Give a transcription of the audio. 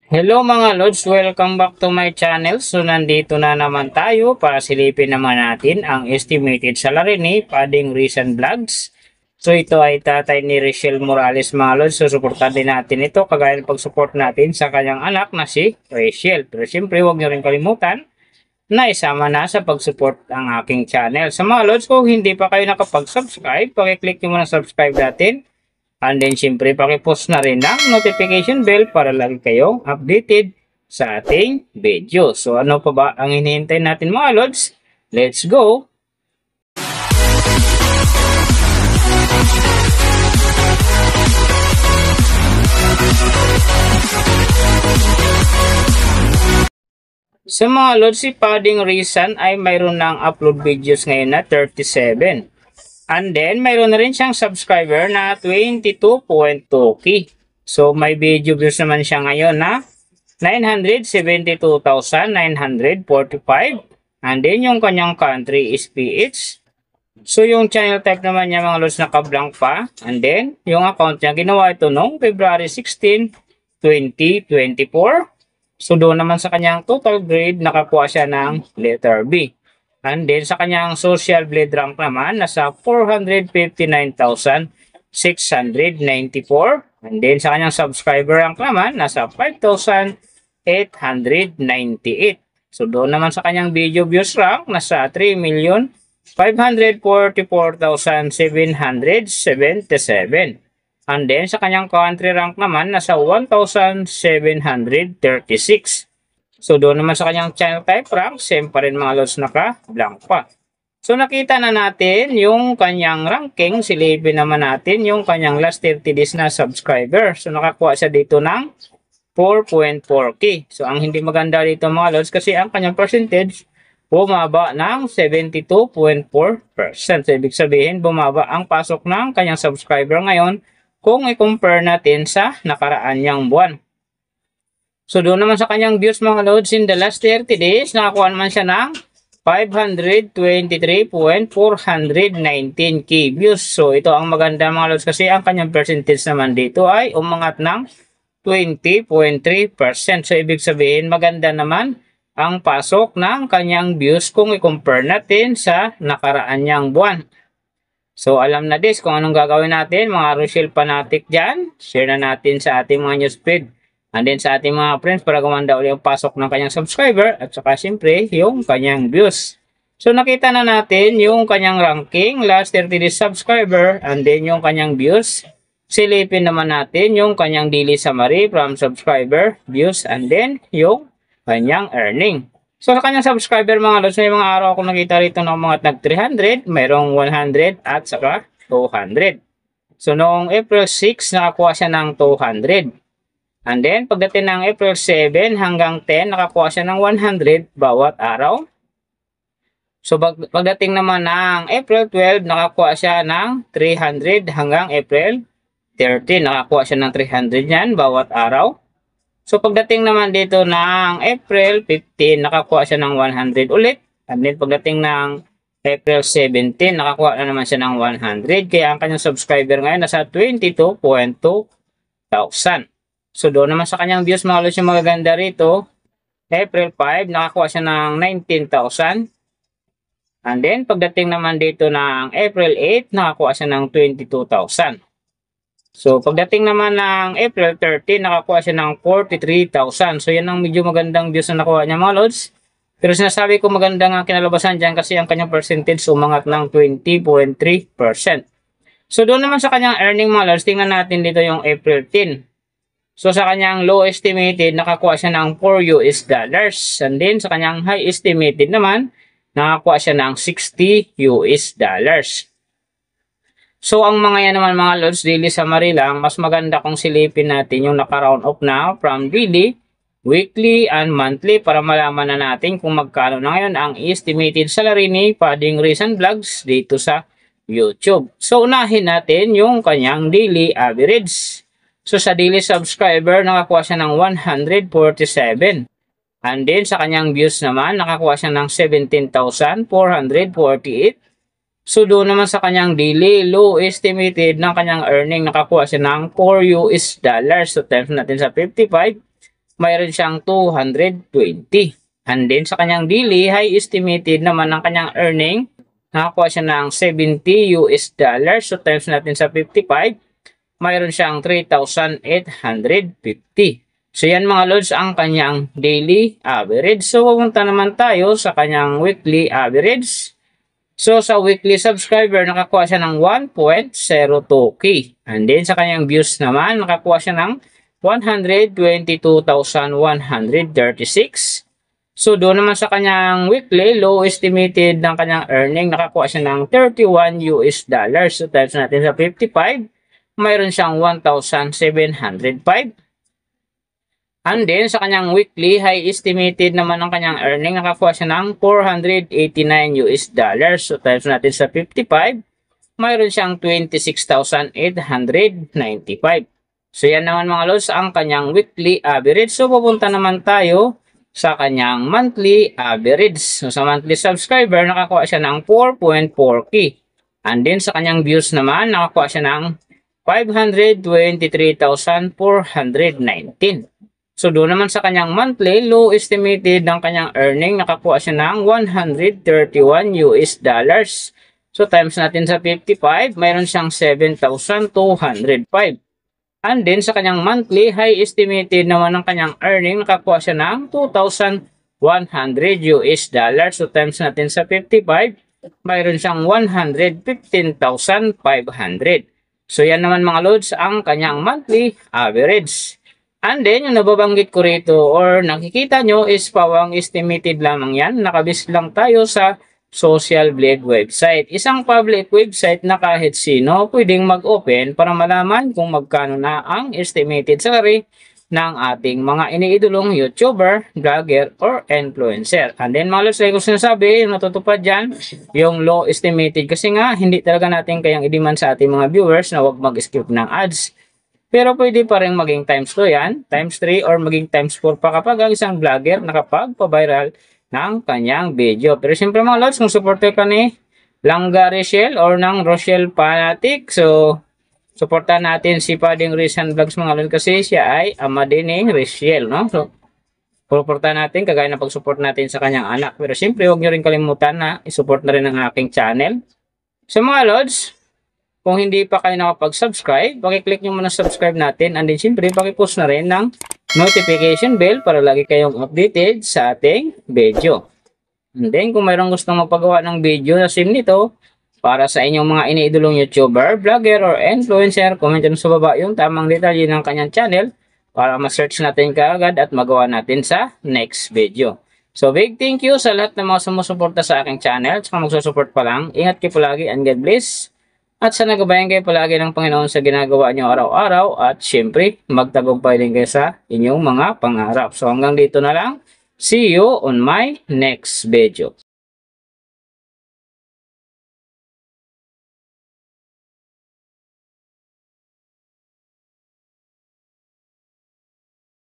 Hello mga Lods, welcome back to my channel. So nandito na naman tayo para silipin naman natin ang estimated salary ni Pading Recent Vlogs. So ito ay tatay ni Richelle Morales mga Lods. So suportahan din natin ito kagaya ng pag-support natin sa kanyang anak na si Richelle. Pero siyempre huwag niyo rin kalimutan na isama na sa pag-support ang aking channel. Sa mga Lods, kung hindi pa kayo nakapag-subscribe, pakiclick nyo muna subscribe natin. And then, syempre, pakipost na rin ang notification bell para lagi kayong updated sa ating video. So, ano pa ba ang hinihintay natin mga Lods? Let's go! Sa mga Lods, si Pading Recent ay mayroon ng upload videos ngayon na 37. And then, mayroon na rin siyang subscriber na 22.2k. So, may video views naman siya ngayon na 972,945. And then, yung kanyang country is PH. So, yung channel type naman niya mga Lods naka-blank pa. And then, yung account niya, ginawa ito noong February 16, 2024. So, doon naman sa kanyang total grade, nakakuha siya ng letter B. And then sa kanyang social blade rank naman, nasa 459,694. And then sa kanyang subscriber rank naman, nasa 5,898. So doon naman sa kanyang video views rank, nasa 3,544,777. And then sa kanyang country rank naman, nasa 1,736. So, doon naman sa kanyang channel type rank, same pa rin mga Lods naka-blank pa. So, nakita na natin yung kanyang ranking. Silipin naman natin yung kanyang last 30 days na subscriber. So, nakakuha siya dito ng 4.4k. So, ang hindi maganda dito mga Lods kasi ang kanyang percentage bumaba ng 72.4%. So, ibig sabihin, bumaba ang pasok ng kanyang subscriber ngayon kung i-compare natin sa nakaraan niyang buwan. So, doon naman sa kanyang views mga Lods in the last 30 days, nakakuha naman siya ng 523.419k views. So, ito ang maganda mga Lods kasi ang kanyang percentage naman dito ay umangat ng 20.3%. So, ibig sabihin maganda naman ang pasok ng kanyang views kung i-compare natin sa nakaraan niyang buwan. So, alam na this kung anong gagawin natin mga Richelle fanatic dyan. Share na natin sa ating mga newsfeed. And then sa ating mga friends para gumanda ulit yung pasok ng kanyang subscriber at saka siyempre yung kanyang views. So nakita na natin yung kanyang ranking, last 30 days subscriber, and then yung kanyang views. Silipin naman natin yung kanyang daily summary from subscriber, views, and then yung kanyang earning. So sa kanyang subscriber mga Lods, may mga araw akong nakita rito ng mga nag 300, mayroong 100 at saka 200. So noong April 6, nakakuha siya ng 200. And then, pagdating ng April 7 hanggang 10, nakakuha siya ng 100 bawat araw. So, pagdating naman ng April 12, nakakuha siya ng 300 hanggang April 13. Nakakuha siya ng 300 yan bawat araw. So, pagdating naman dito ng April 15, nakakuha siya ng 100 ulit. And then, pagdating ng April 17, nakakuha na naman siya ng 100. Kaya ang kanyang subscriber ngayon nasa 22.2,000. So, doon naman sa kanyang views, mga Lods, yung magaganda rito. April 5, nakakuha siya ng 19,000. And then, pagdating naman dito ng April 8, nakakuha siya ng 22,000. So, pagdating naman ng April 13, nakakuha siya ng 43,000. So, yan ang medyo magandang views na nakuha niya, mga Lods. Pero sinasabi ko maganda nga kinalabasan dyan kasi ang kanyang percentage umangat ng 20.3%. So, doon naman sa kanyang earning, mga Lods, tingnan natin dito yung April 10. So, sa kanyang low estimated, nakakuha siya ng 4 US dollars. And then, sa kanyang high estimated naman, nakakuha siya ng 60 US dollars. So, ang mga yan naman mga Lods, daily summary lang, mas maganda kung silipin natin yung naka-round off na from daily, weekly, and monthly para malaman na natin kung magkano na ngayon ang estimated salary ni Pading Recent Vlogs dito sa YouTube. So, unahin natin yung kanyang daily average. So, sa daily subscriber, nakakuha siya ng 147. And then, sa kanyang views naman, nakakuha siya ng 17,448. So, doon naman sa kanyang daily low estimated ng kanyang earning, nakakuha siya ng 4 US dollars. So, times natin sa 55. mayroon siyang 220. And then sa kanyang daily high estimated naman ng kanyang earning, nakakuha siya ng $70. So times natin sa 55, mayroon siyang 3,850. So yan mga lods ang kanyang daily average. So pupunta naman tayo sa kanyang weekly average. So sa weekly subscriber, nakakuha siya ng 1.02k. And then sa kanyang views naman, nakakuha siya ng 122,136. So doon naman sa kanyang weekly, low estimated ng kanyang earning, nakakuha siya ng $31. So times natin sa 55, mayroon siyang 1,705. And then sa kanyang weekly, high estimated naman ng kanyang earning, nakakuha siya ng $489. So times natin sa 55, mayroon siyang 26,895. So yan naman mga lods ang kanyang weekly average. So pupunta naman tayo sa kanyang monthly average. So sa monthly subscriber, nakakuha siya ng 4.4k. And then sa kanyang views naman, nakakuha siya ng 523,419. So doon naman sa kanyang monthly, low estimated ng kanyang earning, nakakuha siya ng $131. So times natin sa 55, mayroon siyang 7,205. And then sa kanyang monthly, high estimated naman ng kanyang earning, nakakuha siya ng $2,100. So times natin sa 55, mayroon siyang 115,500. So yan naman mga lods ang kanyang monthly average. And then yung nababanggit ko rito or nakikita nyo is pawang estimated lamang yan. Nakabis lang tayo sa Social Blade website. Isang public website na kahit sino pwedeng mag-open para malaman kung magkano na ang estimated salary ng ating mga iniidolong YouTuber, vlogger, or influencer. And then mga lods, like ko sinasabi, yung natutupad dyan, yung low estimated kasi nga hindi talaga natin kayang i-demand sa ating mga viewers na wag mag-skip ng ads. Pero pwede pa rin maging times 2 yan, times 3, or maging times 4 pa kapag ang isang vlogger nakapag-viral ng kanyang video. Pero siyempre mga lods, kung supporter ka ni Langga Rachel or ng Rochelle Fanatic, so supportan natin si Pading Rizan Vlogs mga lods kasi siya ay ama din ni Rachel, no? So supportan natin kagaya ng pag-support natin sa kanyang anak. Pero siyempre huwag nyo rin kalimutan na i-support na rin ang aking channel. So mga lods, kung hindi pa kayo nakapag-subscribe, pakiclick nyo muna subscribe natin, and then siyempre pakipost na rin ng notification bell para lagi kayong updated sa ating video. And then kung mayroong gustong magpagawa ng video na sim nito para sa inyong mga iniidolong YouTuber, vlogger, or influencer, comment nyo sa baba yung tamang detalye ng kanyang channel para ma-search natin kaagad at magawa natin sa next video. So big thank you sa lahat ng mga sumusuporta sa aking channel, at magsusupport pa lang. Ingat kayo palagi and God bless. At sana gabayan kayo palagi ng Panginoon sa ginagawa nyo araw-araw. At syempre, magtagumpay din kayo sa inyong mga pangarap. So hanggang dito na lang. See you on my next video.